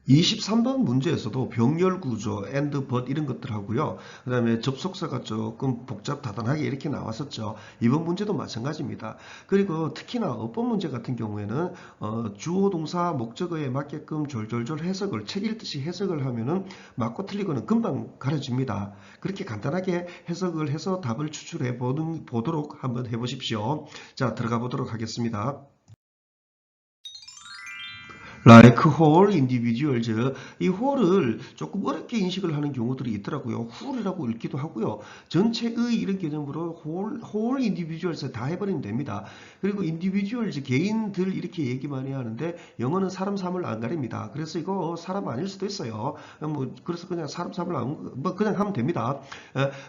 23번 문제에서도 병렬 구조, and, but 이런 것들 하고요. 그 다음에 접속사가 조금 복잡다단하게 이렇게 나왔었죠. 이번 문제도 마찬가지입니다. 그리고 특히나 어법 문제 같은 경우에는 주어, 동사, 목적어에 맞게끔 졸졸졸 해석을 책 읽듯이 해석을 하면은 맞고 틀리고는 금방 가려집니다. 그렇게 간단하게 해석을 해서 답을 추출해 보도록 한번 해보십시오. 자, 들어가 보도록 하겠습니다. Like whole individuals. 이 whole을 조금 어렵게 인식을 하는 경우들이 있더라고요. whole이라고 읽기도 하고요. 전체의 이런 개념으로 whole individuals 다 해버리면 됩니다. 그리고 individuals, 개인들 이렇게 얘기 많이 하는데 영어는 사람 사물 안 가립니다. 그래서 이거 사람 아닐 수도 있어요. 그래서 그냥 사람 사물 그냥 하면 됩니다.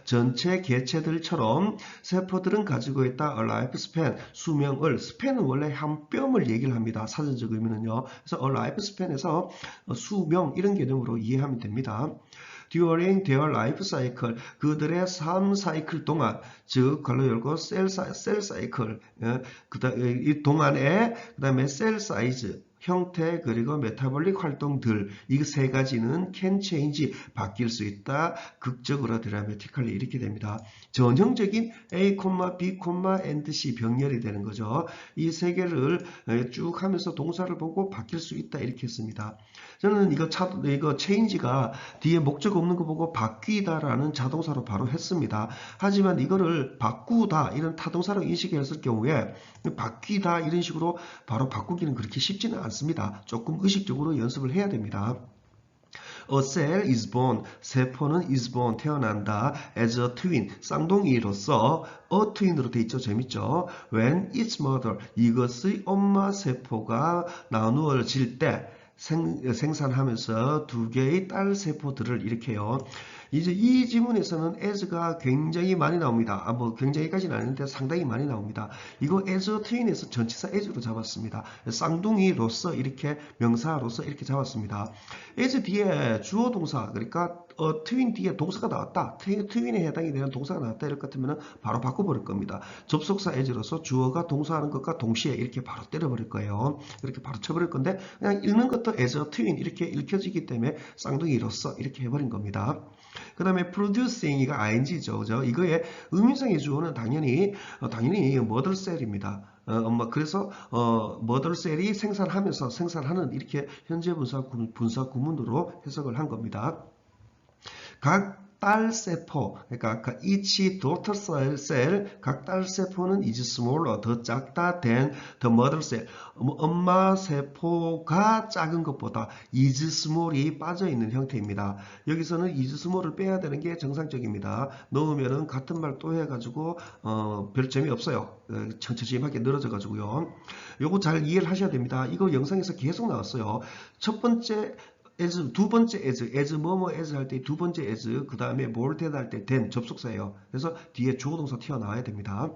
전체 개체들처럼 세포들은 가지고 있다 a lifespan, 수명을, span은 원래 한 뼘을 얘기를 합니다. 사전적 의미는요. 그래서 라이프 스팬에서 수명 이런 개념으로 이해하면 됩니다. During their life cycle, 그들의 삶 사이클 동안, 즉 괄호 열고 셀 사이클, 이 동안에 그 다음에 셀 사이즈, 형태, 그리고 메타볼릭 활동들, 이 세 가지는 can change, 바뀔 수 있다. 극적으로 드라마틱할리 이렇게 됩니다. 전형적인 A, B, and C 병렬이 되는 거죠. 이 세 개를 쭉 하면서 동사를 보고 바뀔 수 있다 이렇게 했습니다. 저는 이거 change가 뒤에 목적 없는 거 보고 바뀌다라는 자동사로 바로 했습니다. 하지만 이거를 바꾸다 이런 타동사로 인식했을 경우에 바뀌다 이런 식으로 바로 바꾸기는 그렇게 쉽지는 않습니다. 조금 의식적으로 연습을 해야 됩니다. A cell is born, 세포는 is born, 태어난다. As a twin, 쌍둥이로서 a twin으로 돼 있죠. 재밌죠? When its mother, 이것의 엄마 세포가 나누어질 때 생산하면서 두 개의 딸 세포들을 일으켜요. 이제 이 지문에서는 as가 굉장히 많이 나옵니다. 뭐 굉장히까지는 아닌데 상당히 많이 나옵니다. 이거 as twin에서 전치사 as로 잡았습니다. 쌍둥이로서 이렇게 명사로서 이렇게 잡았습니다. as 뒤에 주어 동사, 그러니까 트윈 뒤에 동사가 나왔다. 트윈에 해당이 되는 동사가 나왔다. 이럴 것 같으면 바로 바꿔버릴 겁니다. 접속사 as로서 주어가 동사하는 것과 동시에 이렇게 바로 때려버릴 거예요. 이렇게 바로 쳐버릴 건데 그냥 읽는 것도 as a twin 이렇게 읽혀지기 때문에 쌍둥이로서 이렇게 해버린 겁니다. 그 다음에 producing 이가 ing죠. 그죠? 이거의 의미상의 주어는 당연히 mother cell입니다. 그래서 mother cell이 생산하는 이렇게 현재 분사 구문으로 해석을 한 겁니다. 각 딸 세포, 그러니까 each daughter cell, 각 딸 세포는 is smaller, 더 작다 than the mother cell. 엄마 세포가 작은 것보다 is small이 빠져있는 형태입니다. 여기서는 is small을 빼야 되는 게 정상적입니다. 넣으면은 같은 말 또 해가지고 별 재미없어요. 천천히하게 늘어져가지고요. 요거 잘 이해를 하셔야 됩니다. 이거 영상에서 계속 나왔어요. 첫 번째 as, 두 번째 as 뭐뭐 as 할 때 두 번째 as, 그 다음에 뭘 대할 때 then 접속사예요. 그래서 뒤에 주어 동사 튀어나와야 됩니다.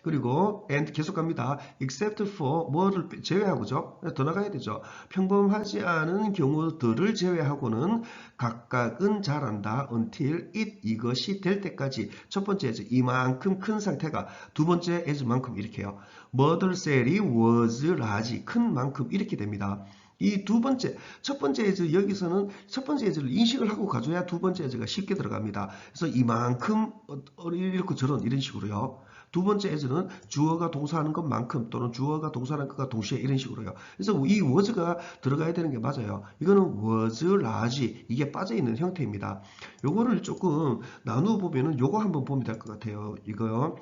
그리고 and 계속 갑니다. except for 뭐를 제외하고죠. 더 나가야 되죠. 평범하지 않은 경우들을 제외하고는 각각은 잘한다. until it 이것이 될 때까지. 첫 번째 as 이만큼 큰 상태가, 두 번째 as만큼 이렇게요. mother cell이 was large 큰 만큼 이렇게 됩니다. 이 두 번째, 첫 번째 as 여기서는 첫 번째 as를 인식을 하고 가져야 두 번째 as가 쉽게 들어갑니다. 그래서 이만큼 이렇게 저런 이런 식으로요. 두 번째 as는 주어가 동사하는 것만큼 또는 주어가 동사하는 것과 동시에 이런 식으로요. 그래서 이 was가 들어가야 되는 게 맞아요. 이거는 was large 이게 빠져있는 형태입니다. 요거를 조금 나누어 보면은 요거 한번 보면 될 것 같아요. 이거요.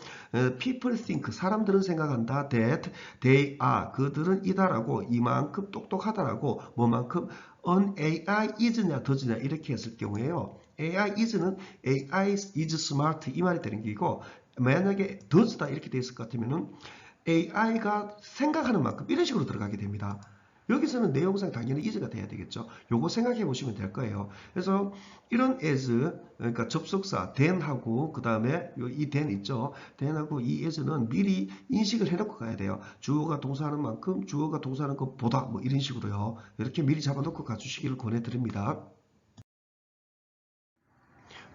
People think 사람들은 생각한다 that they are 그들은 이다라고 이만큼 똑똑하다라고 뭐만큼 an AI is냐 does냐 이렇게 했을 경우에요. AI is는 AI is smart 이 말이 되는 게이고 만약에 does다 이렇게 돼 있을 것 같으면은 AI가 생각하는 만큼 이런 식으로 들어가게 됩니다. 여기서는 내용상 당연히 is가 돼야 되겠죠. 요거 생각해 보시면 될 거예요. 그래서 이런 as, 그러니까 접속사 then하고 그 다음에 이 then 있죠. then하고 이 as는 미리 인식을 해놓고 가야 돼요. 주어가 동사하는 만큼 주어가 동사하는 것보다 뭐 이런 식으로요. 이렇게 미리 잡아놓고 가주시기를 권해드립니다.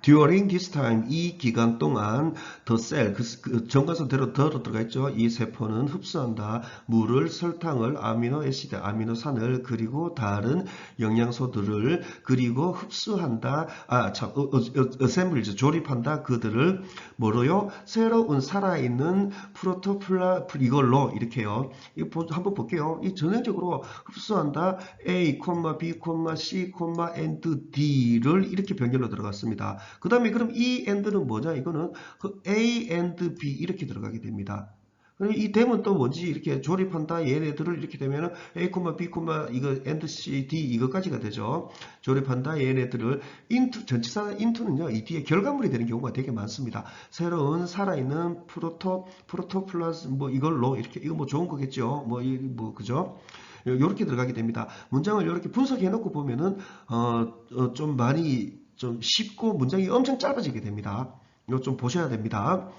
During this time, 이 기간 동안 the cell, 그 정관선대로 더로 들어가 있죠. 이 세포는 흡수한다. 물을, 설탕을, 아미노애시드, 아미노산을, 그리고 다른 영양소들을, 그리고 흡수한다. assemblies, 조립한다. 그들을 뭐로요? 새로운 살아있는 프로토플라, 이걸로 이렇게요. 이거 한번 볼게요. 이 전형적으로 흡수한다. A, B, C, and D를 이렇게 병렬로 들어갔습니다. 그 다음에 그럼 이 and는 뭐냐? 이거는 그 A and B 이렇게 들어가게 됩니다. 이 되면 또 뭔지 이렇게 조립한다. 얘네들을 이렇게 되면은 A, B, 이거 and C, D 이거까지가 되죠. 조립한다. 얘네들을 into, 전치사 into는요. 이 뒤에 결과물이 되는 경우가 되게 많습니다. 새로운 살아있는 프로토플라스 뭐 이걸로 이렇게 이거 뭐 좋은 거겠죠. 그죠? 이렇게 들어가게 됩니다. 문장을 이렇게 분석해 놓고 보면은 좀 많이 좀 쉽고 문장이 엄청 짧아지게 됩니다. 이거 좀 보셔야 됩니다.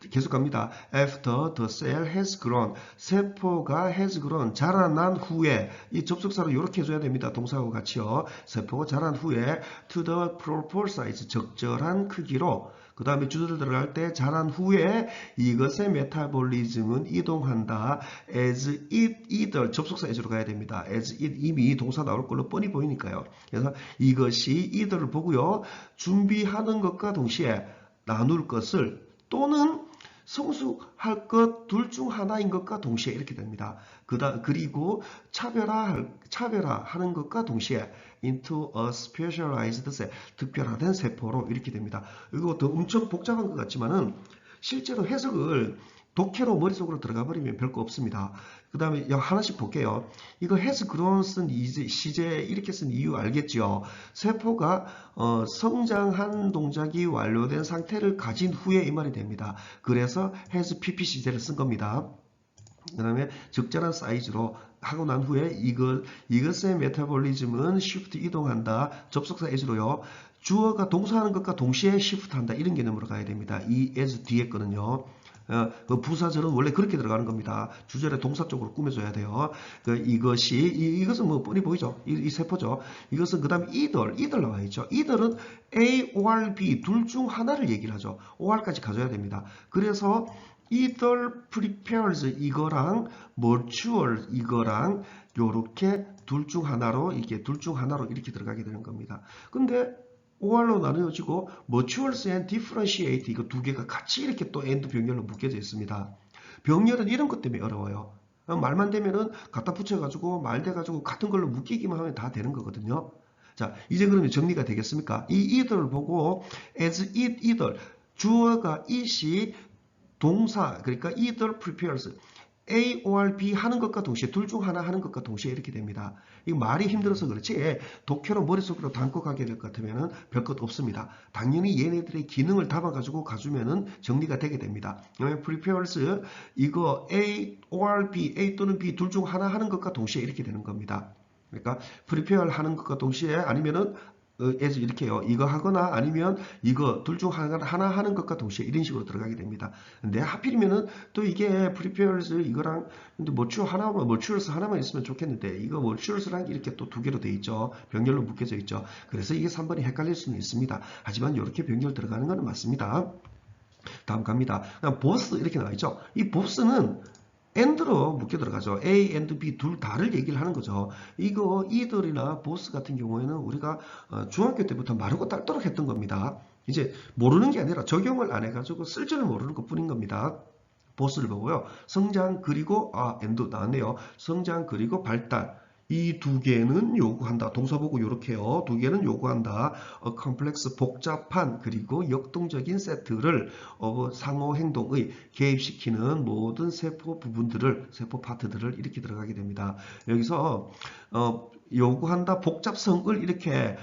계속 갑니다. After the cell has grown, 세포가 has grown, 자라난 후에, 이 접속사로 이렇게 해줘야 됩니다. 동사하고 같이요. 세포가 자란 후에 to the proper size, 적절한 크기로, 그 다음에 주어를 들어갈 때 자란 후에 이것의 메타볼리즘은 이동한다. as it either, 접속사 as로 가야 됩니다. as it, 이미 동사 나올 걸로 뻔히 보이니까요. 그래서 이것이 either를 보고요. 준비하는 것과 동시에 나눌 것을 또는 성숙할 것 둘 중 하나인 것과 동시에 이렇게 됩니다. 그리고 차별화하는 것과 동시에 into a specialized cell, 특별화된 세포로 이렇게 됩니다. 이것도 엄청 복잡한 것 같지만은 실제로 해석을 독해로 머릿속으로 들어가 버리면 별거 없습니다. 그 다음에 하나씩 볼게요. 이거 has grown 쓴 시제 이렇게 쓴 이유 알겠죠? 세포가 성장한 동작이 완료된 상태를 가진 후에 이 말이 됩니다. 그래서 has pp 시제를 쓴 겁니다. 그 다음에 적절한 사이즈로 하고 난 후에 이것의 메타볼리즘은 shift 이동한다. 접속사 as로요. 주어가 동사하는 것과 동시에 shift 한다. 이런 개념으로 가야 됩니다. 이 as 뒤에 거는요. 부사절은 원래 그렇게 들어가는 겁니다. 주절에 동사 쪽으로 꾸며줘야 돼요. 이것은 뭐 뻔히 보이죠? 이 세포죠. 이것은 그 다음에 either 나와 있죠. either은 A or B 둘 중 하나를 얘기를 하죠. or까지 가져야 됩니다. 그래서 either prepares 이거랑 mature 이거랑 요렇게 둘 중 하나로 이렇게 들어가게 되는 겁니다. 근데 or로 나누어지고 matures and differentiate 이거 두 개가 같이 이렇게 또 and 병렬로 묶여져 있습니다. 병렬은 이런 것 때문에 어려워요. 말만 되면은 갖다 붙여가지고 말 돼가지고 같은 걸로 묶이기만 하면 다 되는 거거든요. 자, 이제 그러면 정리가 되겠습니까? 이 either를 보고 as it either 주어가 it이 동사 그러니까 either prepares A or B 하는 것과 동시에 둘 중 하나 하는 것과 동시에 이렇게 됩니다. 이 말이 힘들어서 그렇지 독해로 머릿속으로 담고 가게 될 것 같으면 별것 없습니다. 당연히 얘네들의 기능을 담아가지고 가주면 정리가 되게 됩니다. prepares 이거 A or B, A 또는 B 둘 중 하나 하는 것과 동시에 이렇게 되는 겁니다. 그러니까 prepare 하는 것과 동시에 아니면은 as 이렇게요. 이거 하거나 아니면 이거 둘 중 하나 하는 것과 동시에 이런 식으로 들어가게 됩니다. 근데 하필이면은 또 이게 prepares 이거랑 근데 matures 하나만 있으면 좋겠는데 이거 matures랑 이렇게 또 두 개로 돼 있죠. 병렬로 묶여져 있죠. 그래서 이게 3번이 헷갈릴 수는 있습니다. 하지만 이렇게 병렬 들어가는 거는 맞습니다. 다음 갑니다. 그다음 both 이렇게 나와 있죠. 이 both는 and로 묶여 들어가죠. A and B 둘 다를 얘기를 하는 거죠. 이거 either이나 both 같은 경우에는 우리가 중학교 때부터 마르고 닳도록 했던 겁니다. 이제 모르는 게 아니라 적용을 안 해가지고 쓸 줄을 모르는 것 뿐인 겁니다. both를 보고요. 성장 그리고 and 나왔네요. 성장 그리고 발달. 이 두 개는 요구한다. 동사 보고 이렇게요. 두 개는 요구한다. 컴플렉스 복잡한 그리고 역동적인 세트를 상호 행동의 개입시키는 모든 세포 부분들을 세포 파트들을 이렇게 들어가게 됩니다. 여기서 요구한다 복잡성을 이렇게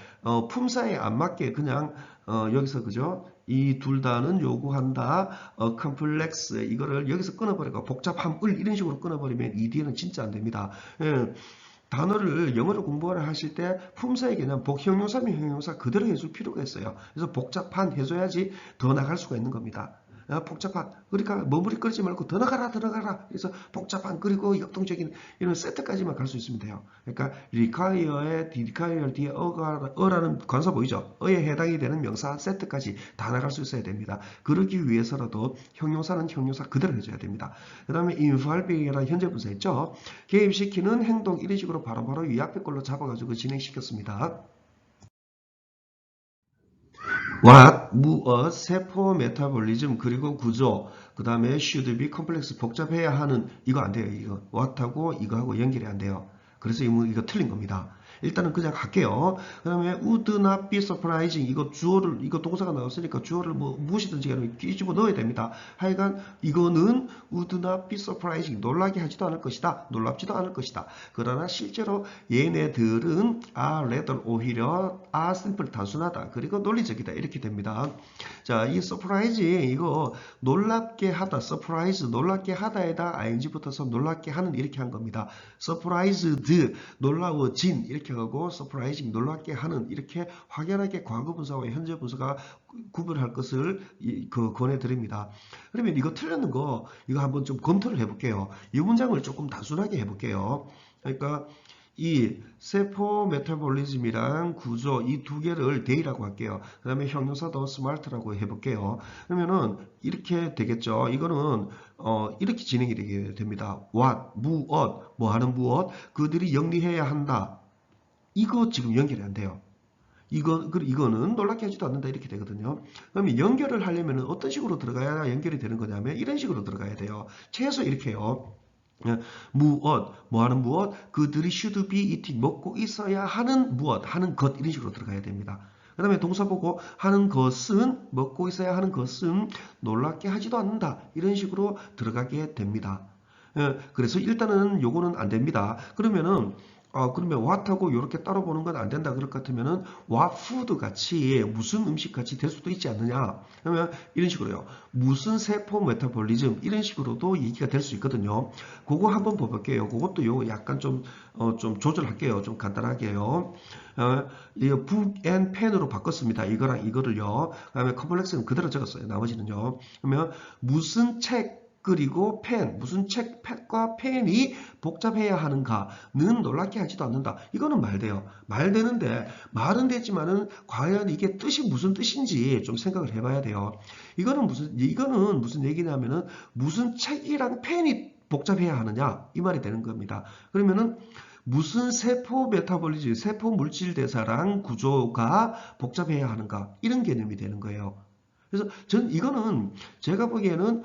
품사에 안 맞게 그냥 여기서 그죠? 이 둘 다는 요구한다. 컴플렉스 이거를 여기서 끊어버리고 복잡함을 이런 식으로 끊어버리면 이 뒤에는 진짜 안 됩니다. 단어를 영어로 공부를 하실 때 품사의 개념, 형용사면 형용사 그대로 해줄 필요가 있어요. 그래서 복잡한 해줘야지 더 나갈 수가 있는 겁니다. 복잡한, 그러니까 머무리거리지 말고 들어가라 들어가라. 그래서 복잡한 그리고 역동적인 이런 세트까지만 갈 수 있으면 돼요. 그러니까 require에 require 뒤에 어라는 관사 보이죠? 어에 해당이 되는 명사 세트까지 다 나갈 수 있어야 됩니다. 그러기 위해서라도 형용사는 형용사 그대로 해줘야 됩니다. 그 다음에 involving이라는 현재 분사 있죠? 개입시키는 행동 이런 식으로 바로바로 이 앞에 걸로 잡아가지고 진행시켰습니다. what, 무엇, 세포 메타볼리즘, 그리고 구조, 그 다음에 should be complex, 복잡해야 하는, 이거 안 돼요. 이거 what하고 이거하고 연결이 안 돼요. 그래서 이거 틀린 겁니다. 일단은 그냥 할게요. 그 다음에 would not be surprising, 이거 주어를, 이거 동사가 나왔으니까 주어를 뭐 무엇이든지 간에 끼집어 넣어야 됩니다. 하여간 이거는 would not be surprising, 놀라게 하지도 않을 것이다. 놀랍지도 않을 것이다. 그러나 실제로 얘네들은 are rather, 오히려 are simple, 단순하다. 그리고 논리적이다. 이렇게 됩니다. 자, 이 surprising, 이거 놀랍게 하다, surprise, 놀랍게 하다에다 ing 붙어서 놀랍게 하는 이렇게 한 겁니다. surprised, 놀라워진 이렇게 하고 surprising, 놀랍게 하는 이렇게 확연하게 과거 분사와 현재 분사가 구별할 것을 권해드립니다. 그러면 이거 틀렸는 거 이거 한번 좀 검토를 해볼게요. 이 문장을 조금 단순하게 해볼게요. 그러니까 이 세포 메타볼리즘이랑 구조 이 두 개를 day라고 할게요. 그 다음에 형용사도 smart라고 해볼게요. 그러면은 이렇게 되겠죠. 이거는 이렇게 진행이 되게 됩니다. what, 무엇, 뭐하는 무엇, 그들이 영리해야 한다. 이거 지금 연결이 안 돼요. 이거는 놀랍게 하지도 않는다 이렇게 되거든요. 그러면 연결을 하려면 어떤 식으로 들어가야 연결이 되는 거냐면 이런 식으로 들어가야 돼요. 최소 이렇게 해요. 무엇, 뭐하는 무엇, 그들이 should be eating, 먹고 있어야 하는 무엇, 하는 것 이런 식으로 들어가야 됩니다. 그 다음에 동사 보고 하는 것은, 먹고 있어야 하는 것은 놀랍게 하지도 않는다 이런 식으로 들어가게 됩니다. 그래서 일단은 요거는 안 됩니다. 그러면 what하고 이렇게 따로 보는 건 안 된다 그럴 것 같으면은 what food 같이 무슨 음식 같이 될 수도 있지 않느냐. 그러면 이런 식으로요. 무슨 세포 메타볼리즘 이런 식으로도 얘기가 될 수 있거든요. 그거 한번 봐볼게요. 그것도 요 약간 좀 조절할게요. 좀 간단하게요. 이거 book and pen으로 바꿨습니다. 이거랑 이거를요. 그 다음에 컴플렉스는 그대로 적었어요. 나머지는요. 그러면 무슨 책 그리고 펜, 무슨 책, 펜과 펜이 복잡해야 하는가는 놀랍게 하지도 않는다. 이거는 말돼요. 말되는데 말은 되지만은 과연 이게 뜻이 무슨 뜻인지 좀 생각을 해봐야 돼요. 이거는 무슨 얘기냐면은 무슨 책이랑 펜이 복잡해야 하느냐 이 말이 되는 겁니다. 그러면은 무슨 세포 메타볼리즘, 세포 물질 대사랑 구조가 복잡해야 하는가 이런 개념이 되는 거예요. 그래서 이거는 제가 보기에는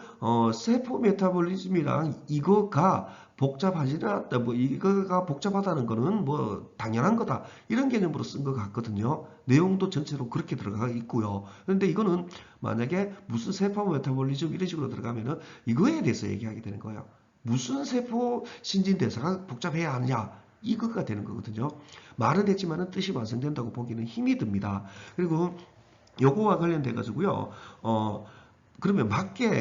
세포 메타볼리즘이랑 이거가 복잡하지는 않다. 뭐 이거가 복잡하다는 거는 뭐 당연한 거다. 이런 개념으로 쓴 것 같거든요. 내용도 전체로 그렇게 들어가 있고요. 그런데 이거는 만약에 무슨 세포 메타볼리즘 이런 식으로 들어가면은 이거에 대해서 얘기하게 되는 거예요. 무슨 세포 신진대사가 복잡해야 하느냐. 이거가 되는 거거든요. 말은 했지만은 뜻이 완성된다고 보기는 힘이 듭니다. 그리고 요거와 관련돼 가지고요. 그러면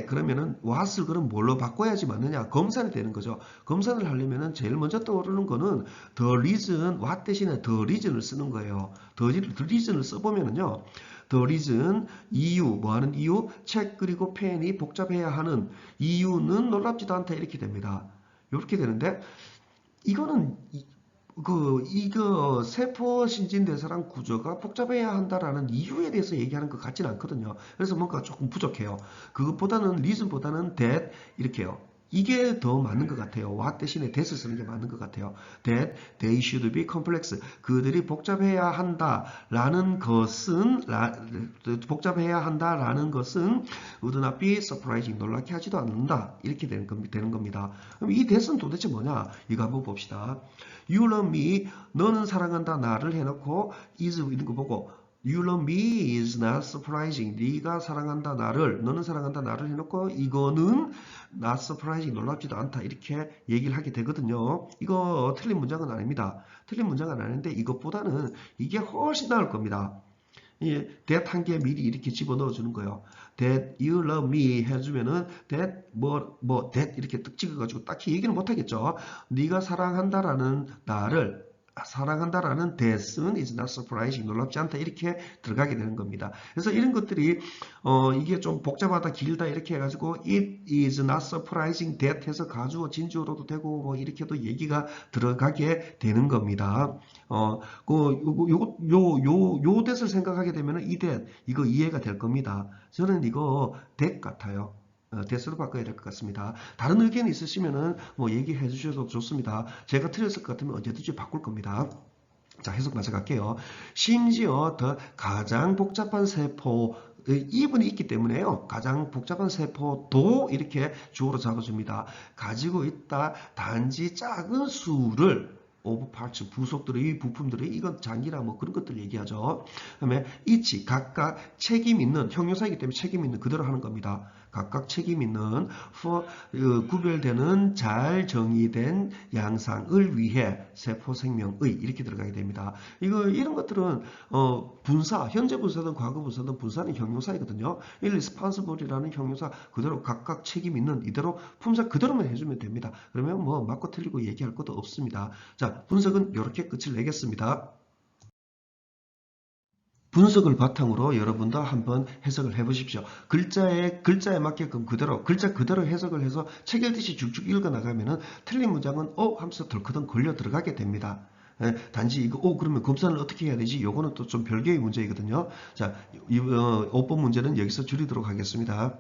그러면은 what을 그럼 뭘로 바꿔야지 맞느냐? 검사를 되는 거죠. 검사를 하려면은 제일 먼저 떠오르는 거는 the reason, what 대신에 the reason을 쓰는 거예요. the reason을 써보면은요. the reason, 이유, 뭐 하는 이유? 책 그리고 펜이 복잡해야 하는 이유는 놀랍지도 않다 이렇게 됩니다. 이렇게 되는데 이거는 이거 세포 신진대사랑 구조가 복잡해야 한다라는 이유에 대해서 얘기하는 것 같지는 않거든요. 그래서 뭔가 조금 부족해요. 그것보다는 reason보다는 that 이렇게요. 이게 더 맞는 것 같아요. what 대신에 that을 쓰는 게 맞는 것 같아요. that they should be complex. 그들이 복잡해야 한다라는 것은 would not be surprising. 놀랍게 하지도 않는다. 이렇게 되는 겁니다. 그럼 이 that은 도대체 뭐냐? 이거 한번 봅시다. You love me. 너는 사랑한다. 나를 해놓고 is 이런 거 보고 You love me is not surprising. 네가 사랑한다 나를, 너는 사랑한다 나를 해놓고 이거는 not surprising, 놀랍지도 않다 이렇게 얘기를 하게 되거든요. 이거 틀린 문장은 아닙니다. 틀린 문장은 아닌데 이것보다는 이게 훨씬 나을 겁니다. that 한 개 미리 이렇게 집어넣어 주는 거예요. that you love me 해주면은 that that 이렇게 뜩 찍어가지고 딱히 얘기는 못하겠죠. 네가 사랑한다라는 나를 사랑한다라는 that은 is not surprising, 놀랍지 않다 이렇게 들어가게 되는 겁니다. 그래서 이런 것들이 이게 좀 복잡하다 길다 이렇게 해가지고 it is not surprising that 해서 가주어 진주어로도 되고 뭐 이렇게도 얘기가 들어가게 되는 겁니다. 요 that을 생각하게 되면 이 that 이거 이해가 될 겁니다. 저는 이거 that 같아요. 대수로 바꿔야 될 것 같습니다. 다른 의견이 있으시면은 뭐 얘기해 주셔도 좋습니다. 제가 틀렸을 것 같으면 언제든지 바꿀 겁니다. 자, 해석 마저 갈게요. 심지어 더 가장 복잡한 세포 이분이 있기 때문에요. 가장 복잡한 세포도 이렇게 주어로 잡아줍니다. 가지고 있다 단지 작은 수를 오브 파츠 부속들의 부품들의 이건 장기라 뭐 그런 것들 얘기하죠. 그다음에 이치 각각 책임 있는 형용사이기 때문에 책임 있는 그대로 하는 겁니다. 각각 책임 있는 구별되는 잘 정의된 양상을 위해 세포 생명의 이렇게 들어가게 됩니다. 이런 것들은 분사 현재 분사든 과거 분사든 분사는 형용사이거든요. irresponsible이라는 형용사 그대로 각각 책임 있는 이대로 품사 그대로만 해주면 됩니다. 그러면 뭐 맞고 틀리고 얘기할 것도 없습니다. 자, 분석은 이렇게 끝을 내겠습니다. 분석을 바탕으로 여러분도 한번 해석을 해보십시오. 글자에 맞게끔 그대로 글자 그대로 해석을 해서 책 읽듯이 쭉쭉 읽어 나가면은 틀린 문장은 하면서 덜커덩 걸려 들어가게 됩니다. 단지 이거 그러면 검사는 어떻게 해야 되지? 요거는 또 좀 별개의 문제이거든요. 자, 5번 문제는 여기서 줄이도록 하겠습니다.